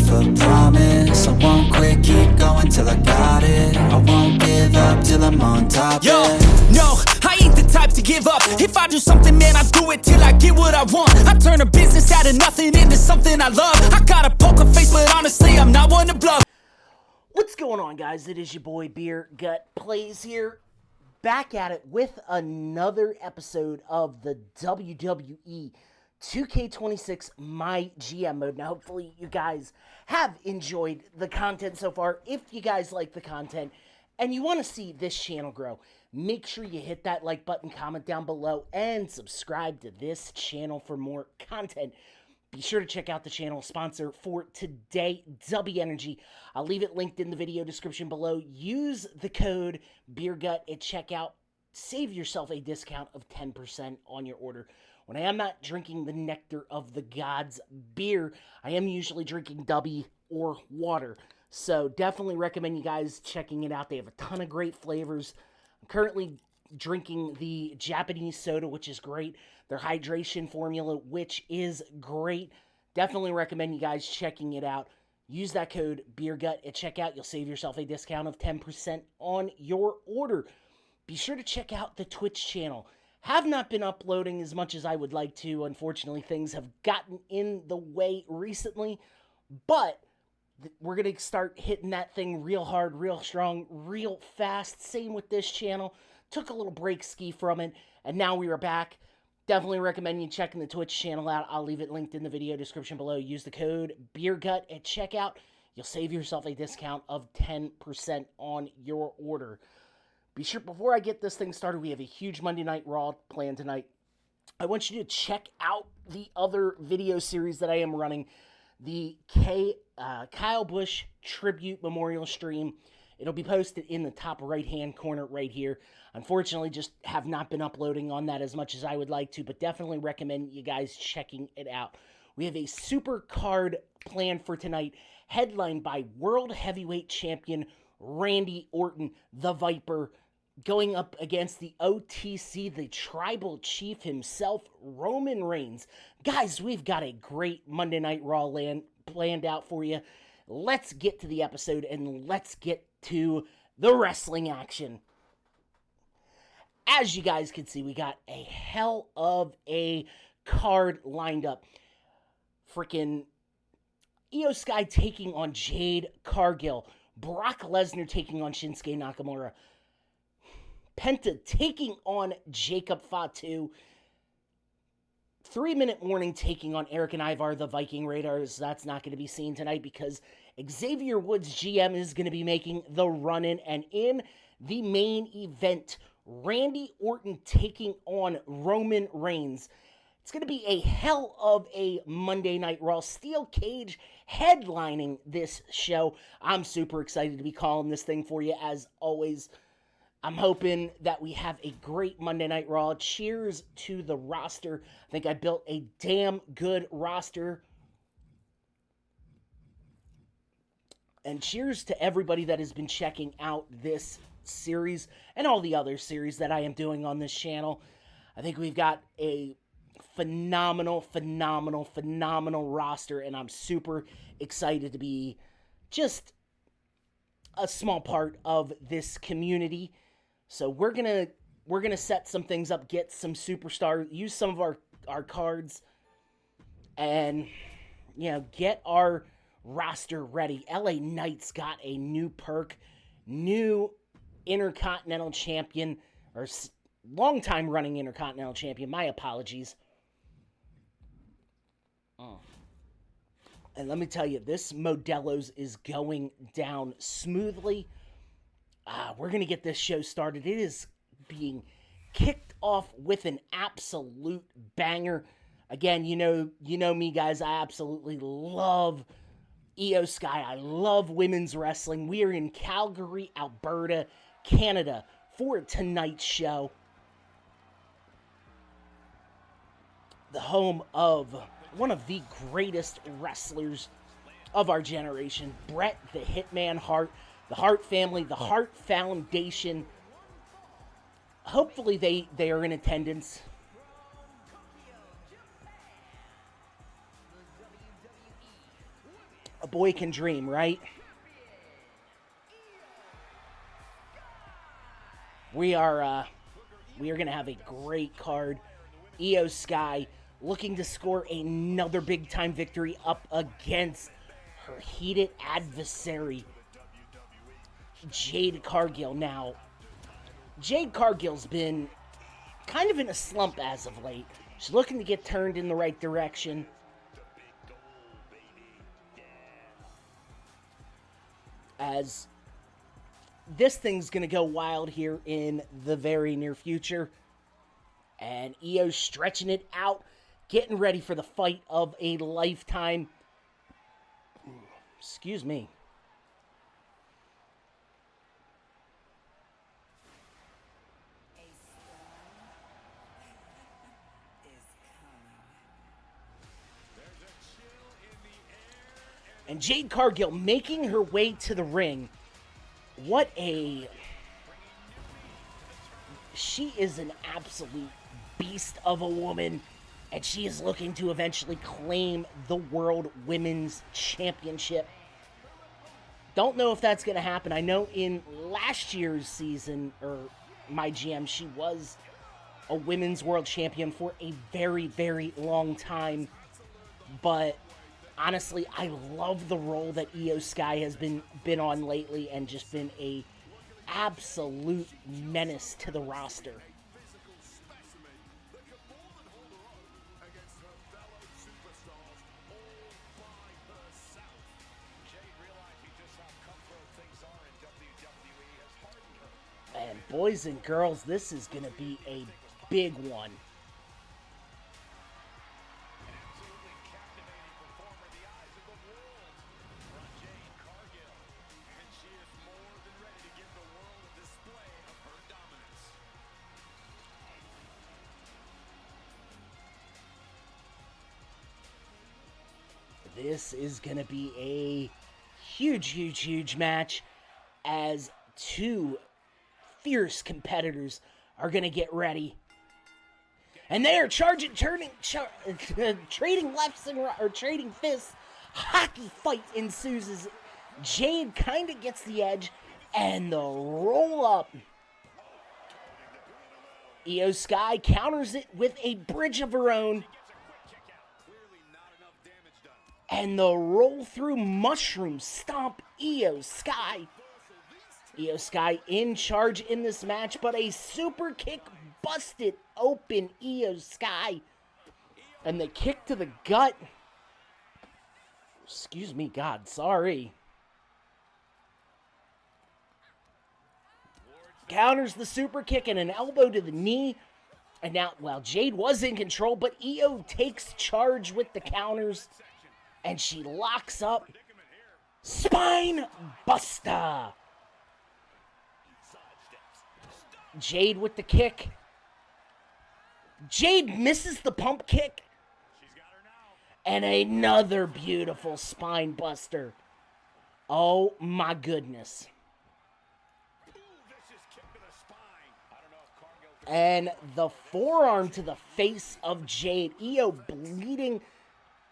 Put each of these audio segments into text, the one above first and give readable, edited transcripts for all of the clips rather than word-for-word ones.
myself a promise. I won't quit, keep going till I got it. I won't give up till I'm on top. Yo, no, I ain't the type to give up. If I do something, man, I do it till I get what I want. I turn a business out of nothing into something I love. I got a poker face, but honestly, I'm not one to bluff. What's going on, guys? It is your boy Beer Gut Plays here, back at it with another episode of the WWE 2K26 MyGM mode. Now, hopefully you guys have enjoyed the content so far. If you guys like the content and you want to see this channel grow, make sure you hit that like button, comment down below, and subscribe to this channel for more content. Be sure to check out the channel sponsor for today, Dubby Energy. I'll leave it linked in the video description below. Use the code BeerGut at checkout. Save yourself a discount of 10% on your order. When I am not drinking the nectar of the gods beer, I am usually drinking Dubby or water. So definitely recommend you guys checking it out. They have a ton of great flavors. I'm currently drinking the Japanese soda, which is great. Their hydration formula, which is great. Definitely recommend you guys checking it out. Use that code BeerGut at checkout. You'll save yourself a discount of 10% on your order. Be sure to check out the Twitch channel. Have not been uploading as much as I would like to. Unfortunately, things have gotten in the way recently. But we're going to start hitting that thing real hard, real strong, real fast. Same with this channel. Took a little break ski from it, and now we are back. Definitely recommend you checking the Twitch channel out. I'll leave it linked in the video description below. Use the code BeerGut at checkout. You'll save yourself a discount of 10% on your order. Be sure, before I get this thing started, we have a huge Monday Night Raw planned tonight. I want you to check out the other video series that I am running. The Kyle Busch Tribute Memorial Stream. It'll be posted in the top right-hand corner right here. Unfortunately, just have not been uploading on that as much as I would like to, but definitely recommend you guys checking it out. We have a super card planned for tonight, headlined by World Heavyweight Champion Randy Orton, the Viper, going up against the OTC, the Tribal Chief himself, Roman Reigns. Guys, we've got a great Monday Night Raw planned out for you. Let's get to the episode, and let's get to the wrestling action. As you guys can see, we got a hell of a card lined up. Freaking Io Sky taking on Jade Cargill. Brock Lesnar taking on Shinsuke Nakamura. Penta taking on Jacob Fatu. 3-Minute Warning taking on Eric and Ivar, the Viking Raiders. That's not going to be seen tonight because Xavier Woods GM is going to be making the run-in. And in the main event, Randy Orton taking on Roman Reigns. It's going to be a hell of a Monday Night Raw. Steel Cage headlining this show. I'm super excited to be calling this thing for you as always. I'm hoping that we have a great Monday Night Raw. Cheers to the roster. I think I built a damn good roster. And cheers to everybody that has been checking out this series and all the other series that I am doing on this channel. I think we've got a phenomenal roster, and I'm super excited to be just a small part of this community. So we're gonna set some things up, get some superstars, use some of our cards, and get our roster ready. LA Knight's got a new perk, new Intercontinental Champion, or long-time running Intercontinental Champion. My apologies. And let me tell you, this Modelo's is going down smoothly. We're going to get this show started. It is being kicked off with an absolute banger. Again, you know me, guys. I absolutely love Io Sky. I love women's wrestling. We are in Calgary, Alberta, Canada for tonight's show. The home of one of the greatest wrestlers of our generation, Bret the Hitman Hart, the Hart family, the Hart Foundation. Hopefully they are in attendance. a boy can dream, right? We are going to have a great card. Io Sky looking to score another big-time victory up against her heated adversary, Jade Cargill. Now, Jade Cargill's been kind of in a slump as of late. She's looking to get turned in the right direction. As this thing's going to go wild here in the very near future. And Io's stretching it out, getting ready for the fight of a lifetime. Excuse me. And Jade Cargill making her way to the ring. What a... She is an absolute beast of a woman. And she is looking to eventually claim the World Women's Championship. Don't know if that's going to happen. I know in last year's season, or MyGM, she was a Women's World Champion for a very, very long time. But honestly, I love the role that Io Sky has been on lately and just been a absolute menace to the roster. And boys and girls, this is going to be a big one. This is going to be a huge, huge, huge match as two fierce competitors are going to get ready. And they are trading lefts and or trading fists. Hockey fight ensues as Jade kind of gets the edge and the roll up. Io Sky counters it with a bridge of her own. And the roll through mushroom stomp Io Sky. Io Sky in charge in this match, but a super kick busted open Io Sky. And the kick to the gut. Excuse me, God, sorry. Counters the super kick and an elbow to the knee. And now, well, Jade was in control, but Io takes charge with the counters. And she locks up. Spine buster. Jade with the kick. Jade misses the pump kick. And another beautiful spine buster. Oh my goodness. And the forearm to the face of Jade. Io bleeding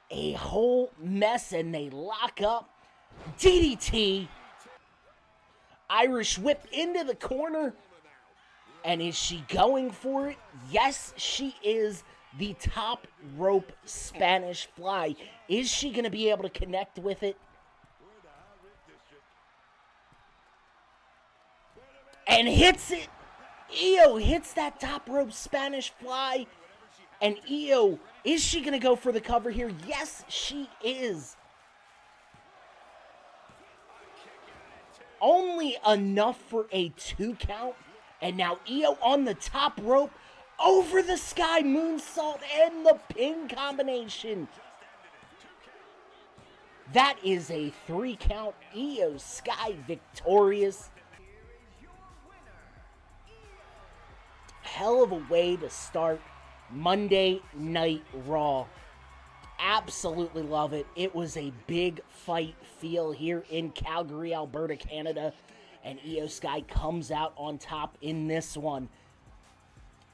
a whole mess, and they lock up. DDT. Irish whip into the corner. And is she going for it? Yes, she is. The top rope Spanish fly. Is she going to be able to connect with it? And hits it. Io hits that top rope Spanish fly. And Io, is she going to go for the cover here? Yes, she is. Only enough for a 2 count. And now Io on the top rope. Over the sky moonsault and the pin combination. That is a 3 count. Io Sky victorious. Hell of a way to start Monday Night Raw. Absolutely love it. It was a big fight feel here in Calgary, Alberta, Canada. And Io Sky comes out on top in this one.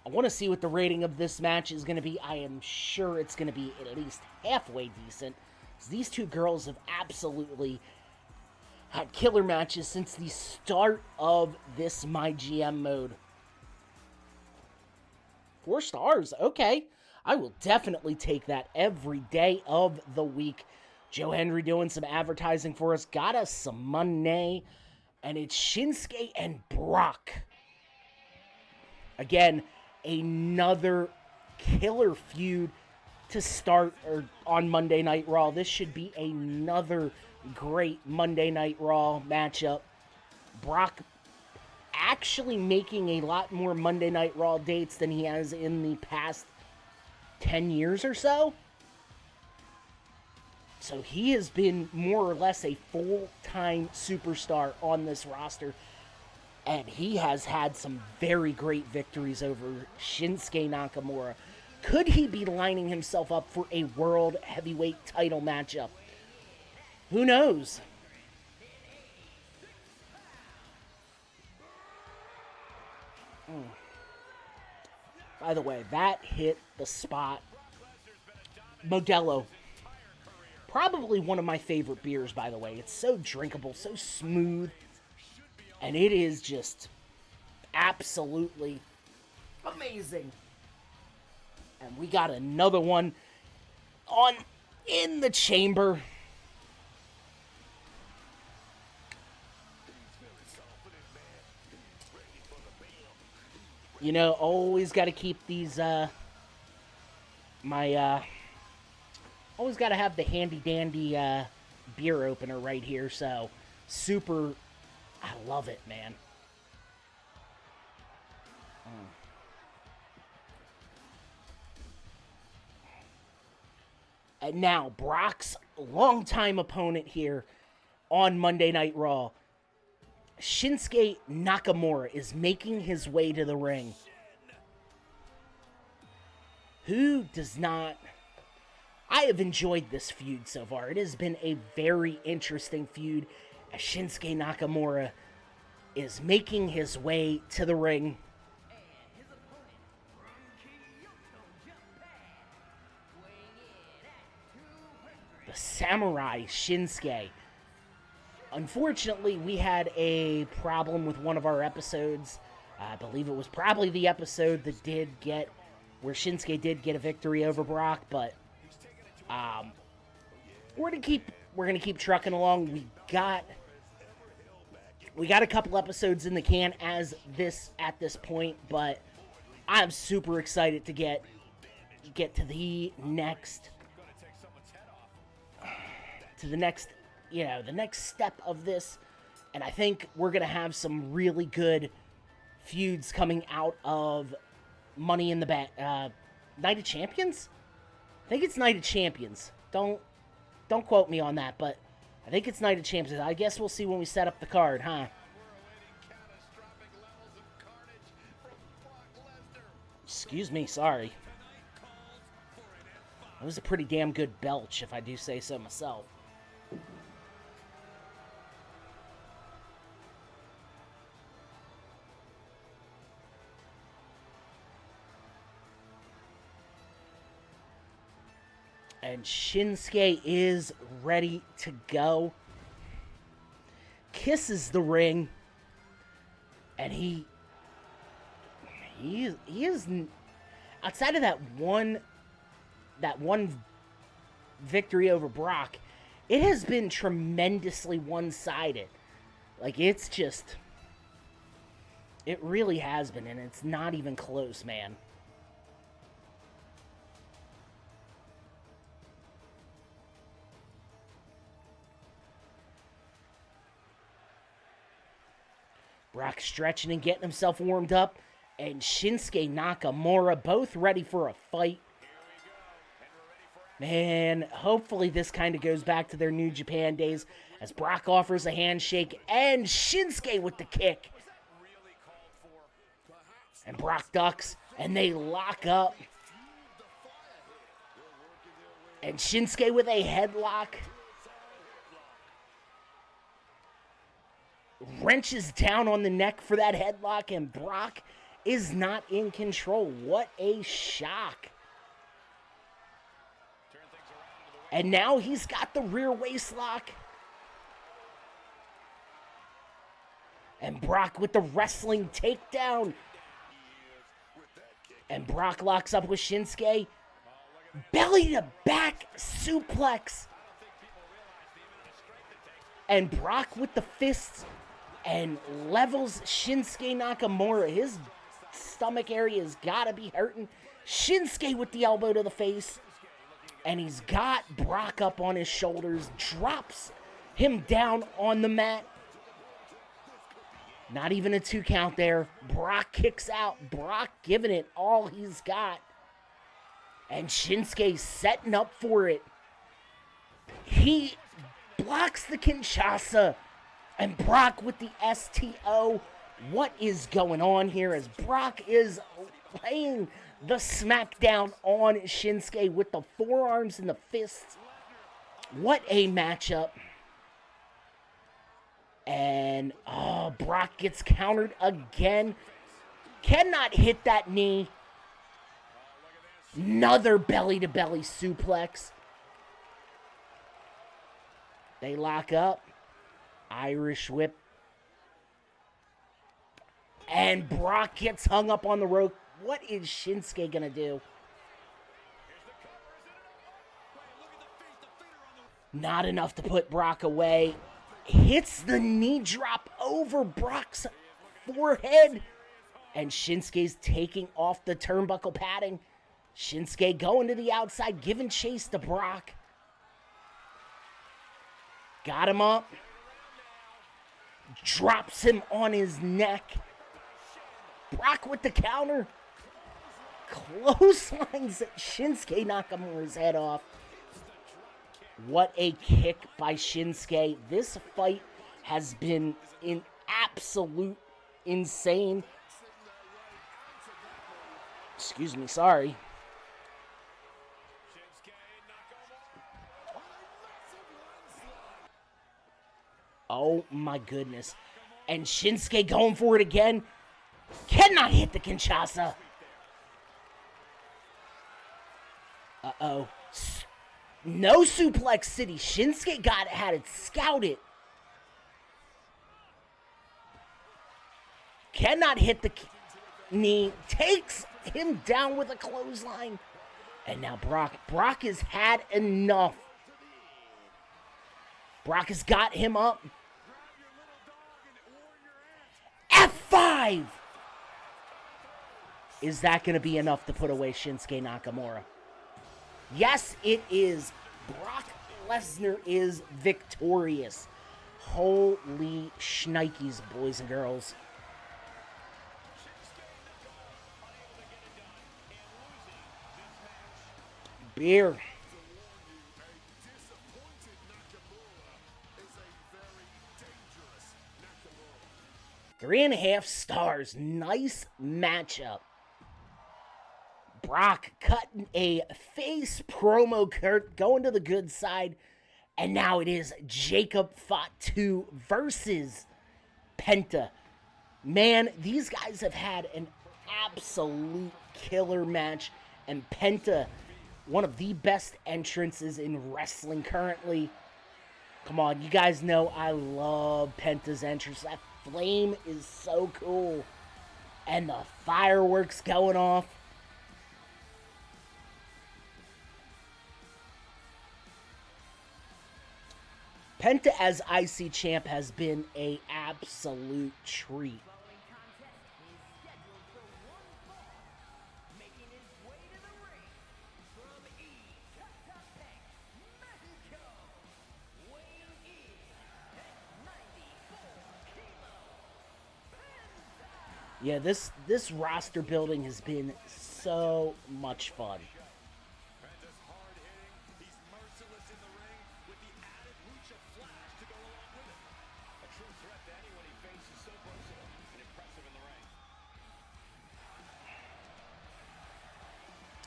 I want to see what the rating of this match is going to be. I am sure it's going to be at least halfway decent. These two girls have absolutely had killer matches since the start of this MyGM mode. 4 stars, okay. I will definitely take that every day of the week. Joe Henry doing some advertising for us. Got us some money. And it's Shinsuke and Brock. Again, another killer feud to start on Monday Night Raw. This should be another great Monday Night Raw matchup. Brock actually making a lot more Monday Night Raw dates than he has in the past 10 years or so. So he has been more or less a full-time superstar on this roster. And he has had some very great victories over Shinsuke Nakamura. Could he be lining himself up for a World Heavyweight title matchup? Who knows? By the way, that hit the spot. Modelo. Probably one of my favorite beers, by the way. It's so drinkable, so smooth. And it is just absolutely amazing. And we got another one in the chamber. You know, always got to keep these, always got to have the handy-dandy beer opener right here, so super, I love it, man. And now, Brock's longtime opponent here on Monday Night Raw, Shinsuke Nakamura, is making his way to the ring. Who does not... I have enjoyed this feud so far. It has been a very interesting feud as Shinsuke Nakamura is making his way to the ring. The Samurai Shinsuke. Unfortunately, we had a problem with one of our episodes. I believe it was probably the episode that did get, where Shinsuke did get a victory over Brock, but we're gonna keep trucking along. We got a couple episodes in the can at this point, but I'm super excited to get to the next the next step of this. And I think we're gonna have some really good feuds coming out of Money in the Bank, Night of Champions. I think it's Night of Champions. Don't quote me on that, but I think it's Night of Champions. I guess we'll see when we set up the card, huh? Excuse me, sorry. That was a pretty damn good belch, if I do say so myself. And Shinsuke is ready to go. Kisses the ring. And he is, outside of that one victory over Brock, it has been tremendously one-sided. Like, it's just, it really has been, and it's not even close, man. Brock stretching and getting himself warmed up. And Shinsuke Nakamura both ready for a fight. Man, hopefully this kind of goes back to their New Japan days as Brock offers a handshake and Shinsuke with the kick. And Brock ducks and they lock up. And Shinsuke with a headlock. Wrenches down on the neck for that headlock, and Brock is not in control. What a shock. And now he's got the rear waist lock. And Brock with the wrestling takedown. And Brock locks up with Shinsuke. Belly to back suplex. And Brock with the fists and levels Shinsuke Nakamura. His stomach area has got to be hurting. Shinsuke with the elbow to the face. And he's got Brock up on his shoulders. Drops him down on the mat. Not even a 2 count there. Brock kicks out. Brock giving it all he's got. And Shinsuke setting up for it. He blocks the Kinshasa. And Brock with the STO. What is going on here as Brock is laying the smackdown on Shinsuke with the forearms and the fists. What a matchup. And, Brock gets countered again. Cannot hit that knee. Another belly-to-belly suplex. They lock up. Irish whip. And Brock gets hung up on the rope. What is Shinsuke going to do? Not enough to put Brock away. Hits the knee drop over Brock's forehead. And Shinsuke's taking off the turnbuckle padding. Shinsuke going to the outside, giving chase to Brock. Got him up. Drops him on his neck. Brock with the counter. Clotheslines Shinsuke Nakamura's head off. What a kick by Shinsuke. This fight has been in absolute insane. Excuse me, sorry. Oh my goodness. And Shinsuke going for it again. Cannot hit the Kinshasa. Uh-oh. No suplex city. Shinsuke had it scouted. Cannot hit the knee. Takes him down with a clothesline. And now Brock has had enough. Brock has got him up. F5! Is that going to be enough to put away Shinsuke Nakamura? Yes, it is. Brock Lesnar is victorious. Holy shnikes, boys and girls. Beer. Three and a half stars. Nice matchup. Brock cutting a face promo, Kurt, going to the good side. And now it is Jacob Fatu versus Penta. Man, these guys have had an absolute killer match. And Penta, one of the best entrances in wrestling currently. Come on, you guys know I love Penta's entrance. That flame is so cool. And the fireworks going off. Penta as IC champ has been an absolute treat. Yeah, this roster building has been so much fun.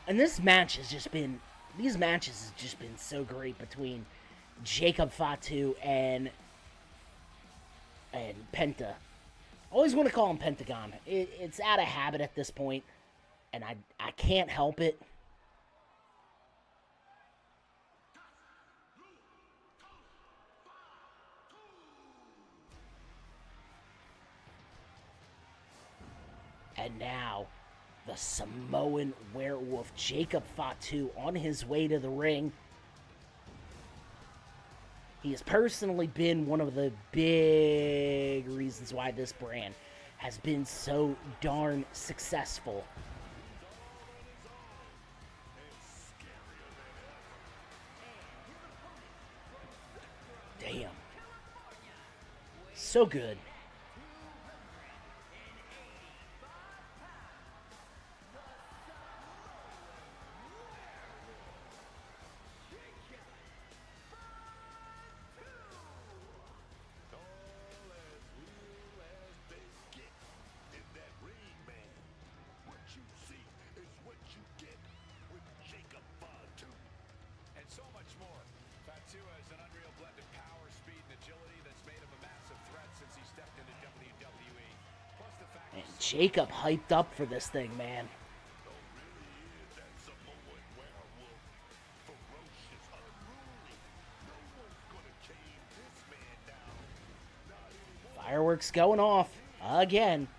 And this match has just been, these matches have just been so great between Jacob Fatu and Penta. Always want to call him Pentagon. It's out of habit at this point, and I can't help it. And now, the Samoan werewolf, Jacob Fatu, on his way to the ring. He has personally been one of the big reasons why this brand has been so darn successful. Damn. So good. And Jacob hyped up for this thing, man. Fireworks going off again.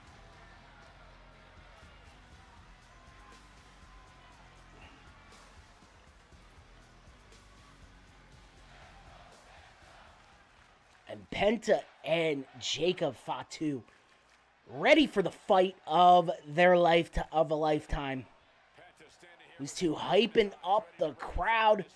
And Penta and Jacob Fatu ready for the fight of their a lifetime. These two hyping up the crowd.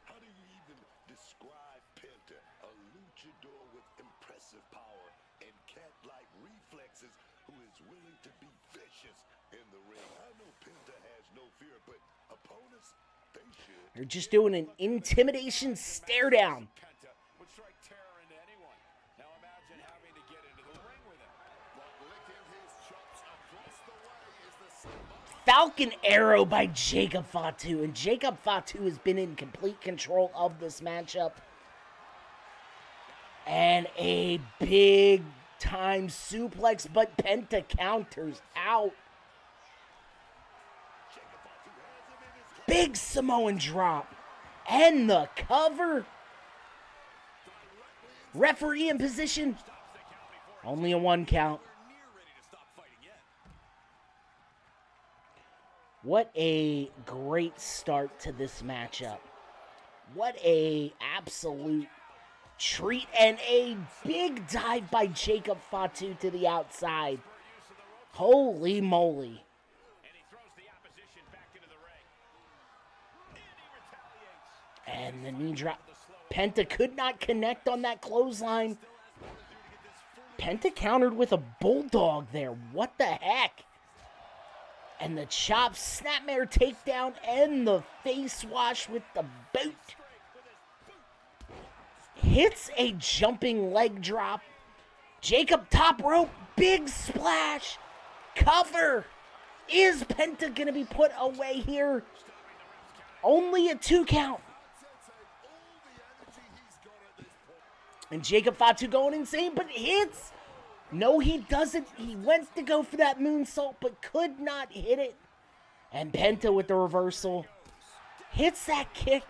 How do you even describe Penta? A luchador with impressive power and cat-like reflexes who is willing to be vicious in the ring. I know Penta has no fear, but opponents, they should. They're just doing an intimidation stare down. Penta would strike terror into anyone. Now imagine having to get into the ring with him. Falcon arrow by Jacob Fatu, and Jacob Fatu has been in complete control of this matchup. And a big time suplex, but Penta counters out. Big Samoan drop, and the cover. Referee in position. Only a 1 count. What a great start to this matchup. What a absolute treat, and a big dive by Jacob Fatu to the outside. Holy moly. And the knee drop. Penta could not connect on that clothesline. Penta countered with a bulldog there. What the heck? And the chop, snapmare takedown, and the face wash with the boot. Hits a jumping leg drop. Jacob top rope, big splash. Cover. Is Penta going to be put away here? Only a 2 count. And Jacob Fatu going insane, but hits. No, he doesn't. He went to go for that moonsault, but could not hit it. And Penta with the reversal. Hits that kick.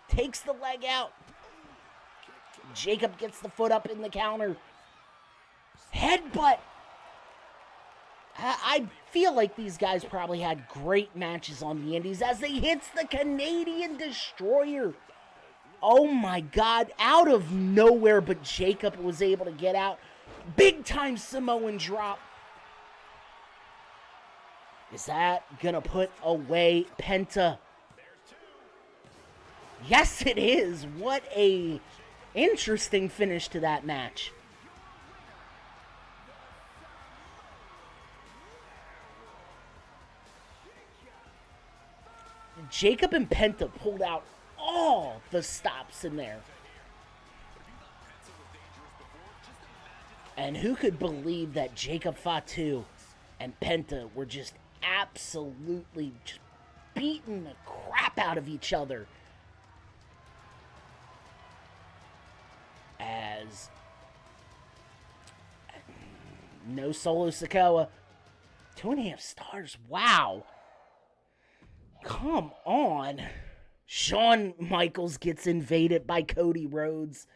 Takes the leg out. Jacob gets the foot up in the counter. Headbutt. I feel like these guys probably had great matches on the indies as they hits the Canadian Destroyer. Oh my God. Out of nowhere, but Jacob was able to get out. Big time Samoan drop. Is that gonna put away Penta? Yes, it is. What a interesting finish to that match. Jacob and Penta pulled out all the stops in there. And who could believe that Jacob Fatu and Penta were just absolutely just beating the crap out of each other. As no Solo Sikoa. 2.5 stars. Wow. Come on. Shawn Michaels gets invaded by Cody Rhodes.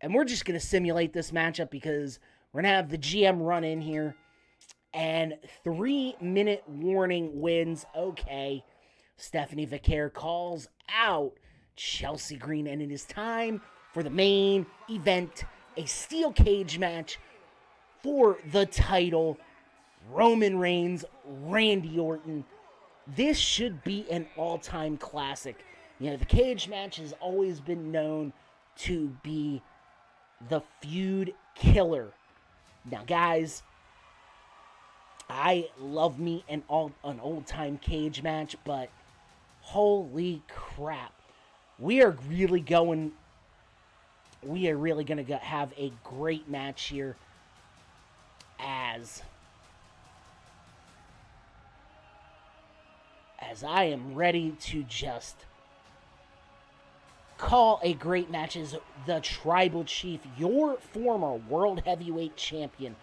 And we're just going to simulate this matchup because we're going to have the GM run in here. And 3-minute warning wins. Okay. Stephanie Vicaire calls out Chelsea Green, and it is time for the main event, a steel cage match for the title. Roman Reigns, Randy Orton. This should be an all-time classic. You know, the cage match has always been known to be the feud killer. Now, guys, I love me an old-time cage match, but holy crap. We are really going to have a great match here as I am ready to just call a great match as the Tribal Chief, your former World Heavyweight Champion,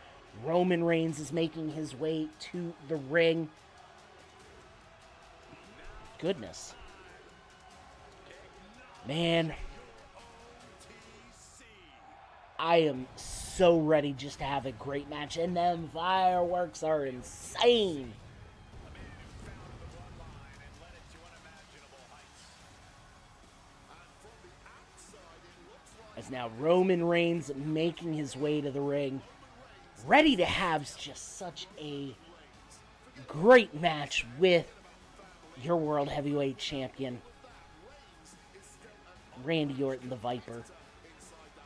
Roman Reigns, is making his way to the ring. Goodness. Man, I am so ready just to have a great match, and them fireworks are insane. As now Roman Reigns making his way to the ring, ready to have just such a great match with your World Heavyweight Champion, Randy Orton, the Viper.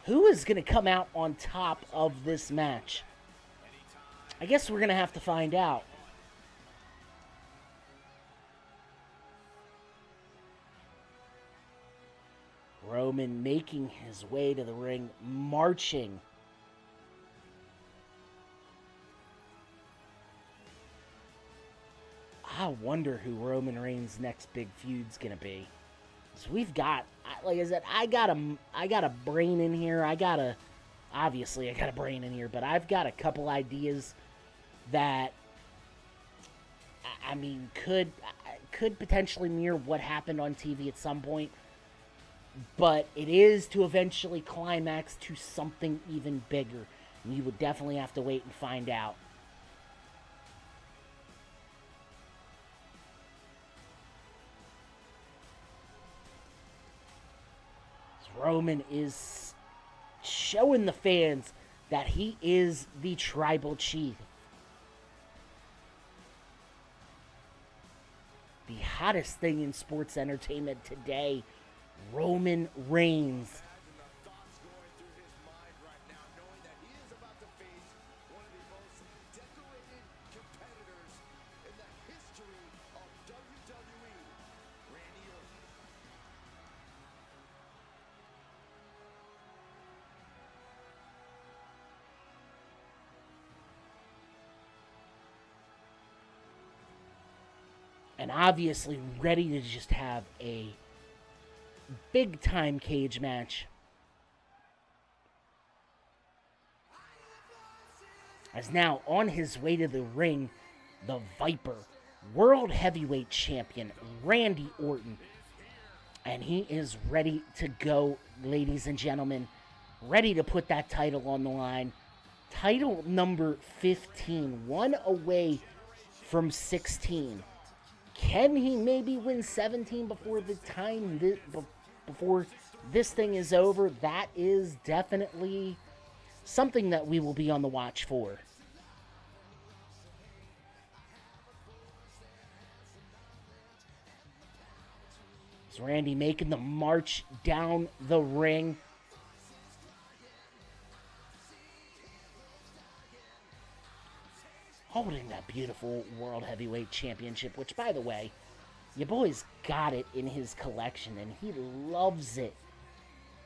Who is going to come out on top of this match? I guess we're going to have to find out. Roman making his way to the ring, marching. I wonder who Roman Reigns' next big feud's gonna be. So we've got, like I said, I got a brain in here. Obviously I got a brain in here, but I've got a couple ideas that, I mean, could potentially mirror what happened on TV at some point. But it is to eventually climax to something even bigger. And you would definitely have to wait and find out. Roman is showing the fans that he is the Tribal Chief. The hottest thing in sports entertainment today, Roman Reigns. And obviously ready to just have a big-time cage match. As now on his way to the ring, the Viper, World Heavyweight Champion, Randy Orton. And he is ready to go, ladies and gentlemen. Ready to put that title on the line. Title number 15, one away from 16. Can he maybe win 17 before the time, before this thing is over? That is definitely something that we will be on the watch for. Is Randy making the march down the ring? Holding that beautiful World Heavyweight Championship, which, by the way, your boy's got it in his collection, and he loves it.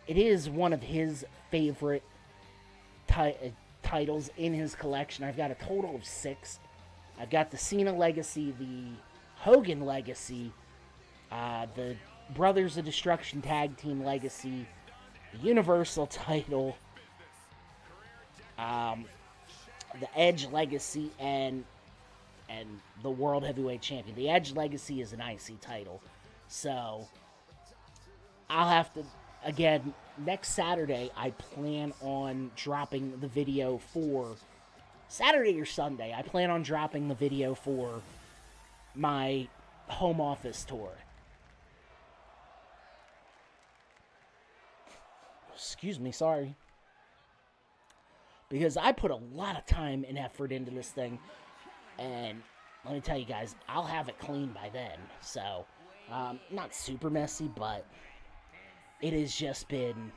It is one of his favorite titles in his collection. I've got a total of 6. I've got the Cena Legacy, the Hogan Legacy, the Brothers of Destruction Tag Team Legacy, the Universal title, the Edge Legacy, and the World Heavyweight Champion. The Edge Legacy is an IC title. So, I'll have to, again, next Saturday, I plan on dropping the video for Saturday or Sunday, I plan on dropping the video for my home office tour. Excuse me, sorry. Because I put a lot of time and effort into this thing. And let me tell you guys, I'll have it clean by then. So, not super messy, but it has just been,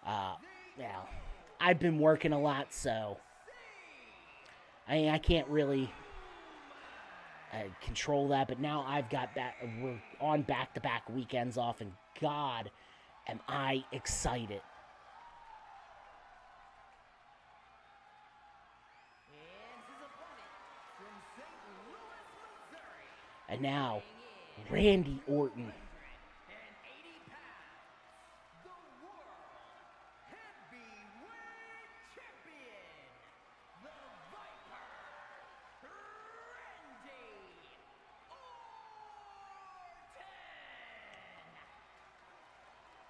I've been working a lot, so I can't really control that. But now we're on back-to-back weekends off, and God, am I excited. And now, Randy Orton.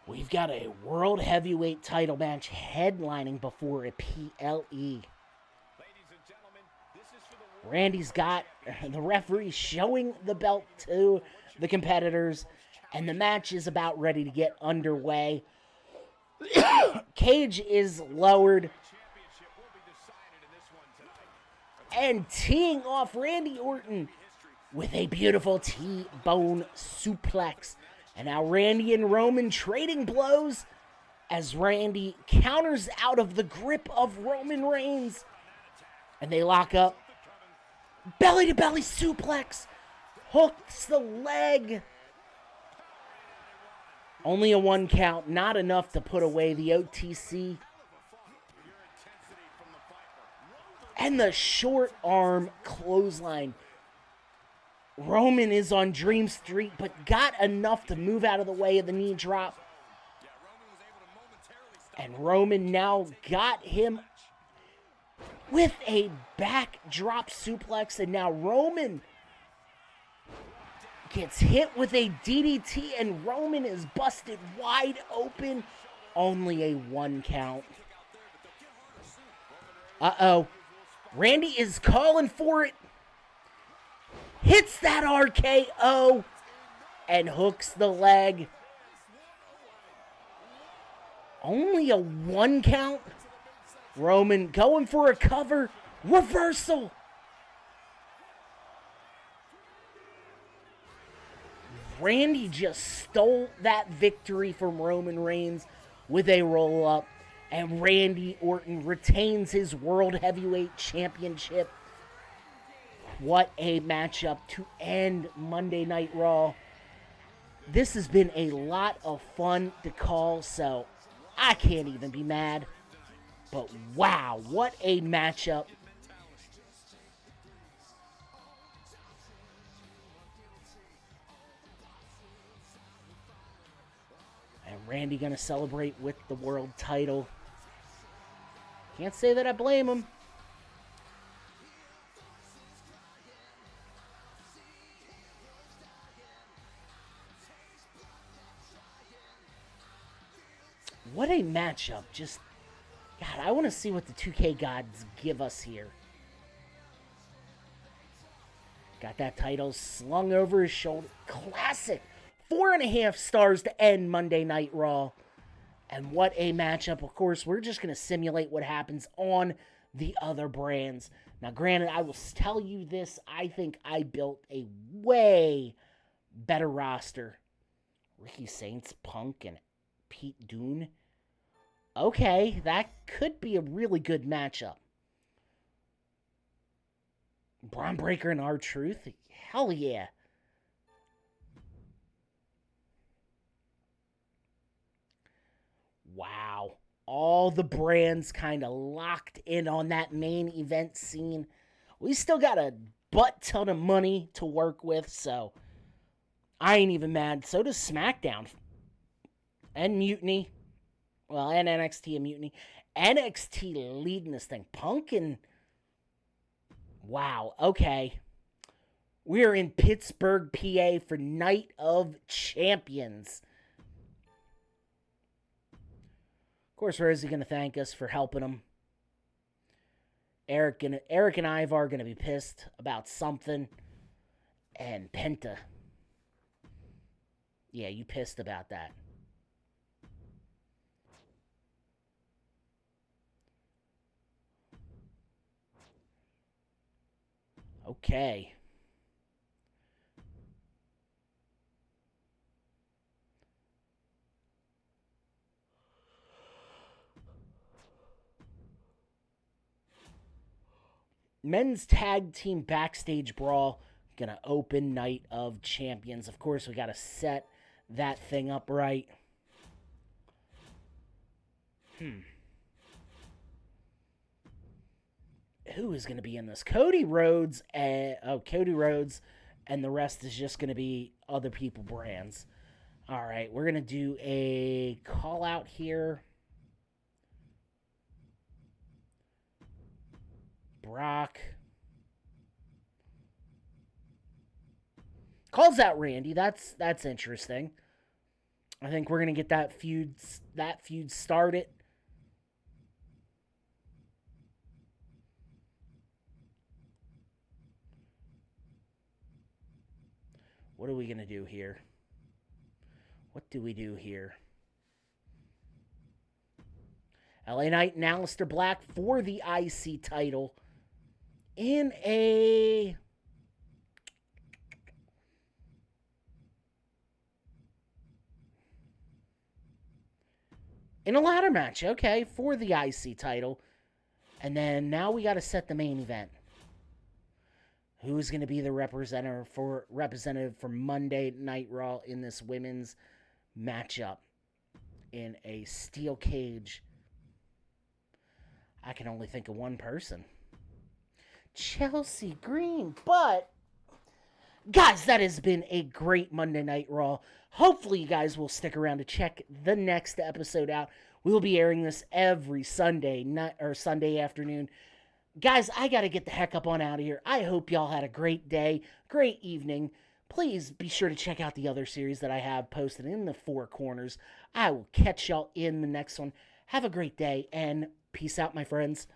We've got a World Heavyweight title match headlining before a PLE. Randy's got the referee showing the belt to the competitors, and the match is about ready to get underway. Cage is lowered, and teeing off Randy Orton with a beautiful T-bone suplex. And now Randy and Roman trading blows as Randy counters out of the grip of Roman Reigns. And they lock up. Belly-to-belly suplex. Hooks the leg. Only a 1 count. Not enough to put away the OTC. And the short arm clothesline. Roman is on Dream Street, but got enough to move out of the way of the knee drop. And Roman now got him with a backdrop suplex. And now Roman gets hit with a DDT, and Roman is busted wide open. Only a 1 count. Uh-oh. Randy is calling for it. Hits that RKO and hooks the leg. Only a 1 count. Roman going for a cover. Reversal. Randy just stole that victory from Roman Reigns with a roll-up. And Randy Orton retains his World Heavyweight Championship. What a matchup to end Monday Night Raw. This has been a lot of fun to call, so I can't even be mad. But wow, what a matchup. And Randy gonna celebrate with the world title. Can't say that I blame him. What a matchup. Just, God, I want to see what the 2K gods give us here. Got that title slung over his shoulder. Classic. 4.5 stars to end Monday Night Raw. And what a matchup. Of course, we're just going to simulate what happens on the other brands. Now, granted, I will tell you this. I think I built a way better roster. Ricky Saints, Punk, and Pete Dunne. Okay, that could be a really good matchup. Braun Breaker and R-Truth? Hell yeah. Wow. All the brands kind of locked in on that main event scene. We still got a butt ton of money to work with, so I ain't even mad. So does SmackDown. And Mutiny. Well, and NXT and Mutiny. NXT leading this thing. Punk and... Wow, okay. We're in Pittsburgh, PA for Night of Champions. Of course, where is he going to thank us for helping him? Eric and Ivar are gonna be pissed about something. And Penta. Yeah, you pissed about that. Okay. Men's tag team backstage brawl. Gonna open Night of Champions. Of course, we gotta set that thing up right. Who is gonna be in this? Cody Rhodes and the rest is just gonna be other people brands. All right, we're gonna do a call out here. Brock calls out Randy. That's interesting. I think we're gonna get that feud started. What are we gonna do here? What do we do here? LA Knight and Aleister Black for the IC title in a ladder match, okay, for the IC title. And then now we got to set the main event. Who's going to be the representative for Monday Night Raw in this women's matchup in a steel cage? I can only think of one person. Chelsea Green. But, guys, that has been a great Monday Night Raw. Hopefully you guys will stick around to check the next episode out. We'll be airing this every Sunday night or Sunday afternoon. Guys, I got to get the heck up on out of here. I hope y'all had a great day, great evening. Please be sure to check out the other series that I have posted in the four corners. I will catch y'all in the next one. Have a great day, and peace out, my friends.